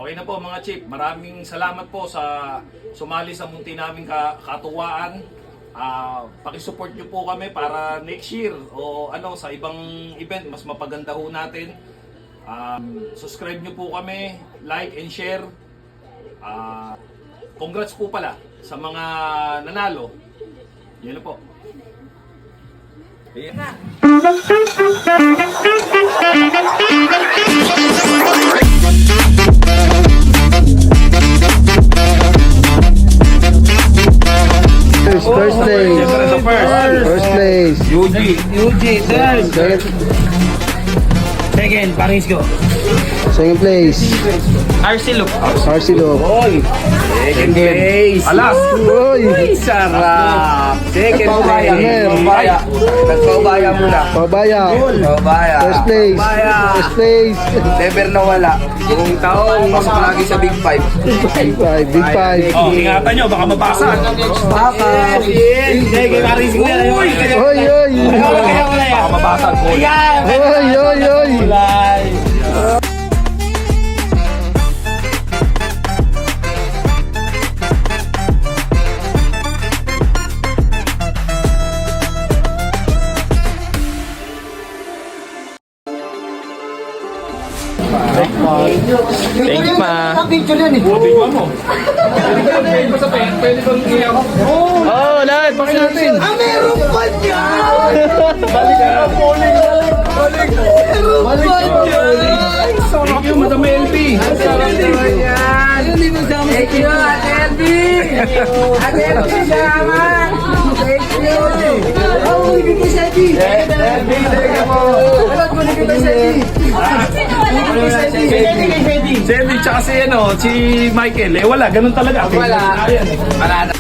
Okay na po mga Chief. Maraming salamat po sa sumali sa munti naming katuwaan. Pakisupport nyo po kami para next year o sa ibang event mas mapaganda ho natin. Subscribe nyo po kami, like and share. Congrats po pala sa mga nanalo. Yun na po. Ayan. First place. UG, third. Second, Parisco. Second place. Arcelo. Oy. Second place. Alas! Oy. Sarap. Second Paubaya. Nagpaubaya muna. Pabaya. Paubaya. First place. Paubaya. First place. Never nawala. Buong taong pasok lagi sa Big Five. Big five. Oh, ingatan nyo, baka mabasag. Baka. Second, Parisco yan. Oy. Baka mabasag po. Oy. Thank you, ma. Bigyan mo. Pwede bang iyak ako? Oh, lahat. Pakita natin. Meron pa niya! Thank you, Madam LB. Thank you, Ate LB! Ate LB, salamat! Thank you! Oh, ibigay sa LB! LB, thank you po! Ba't mo nagkita sa LB? Si Eddie, tsaka si Michael. Wala, ganun talaga. Wala. Ayan. Wala na.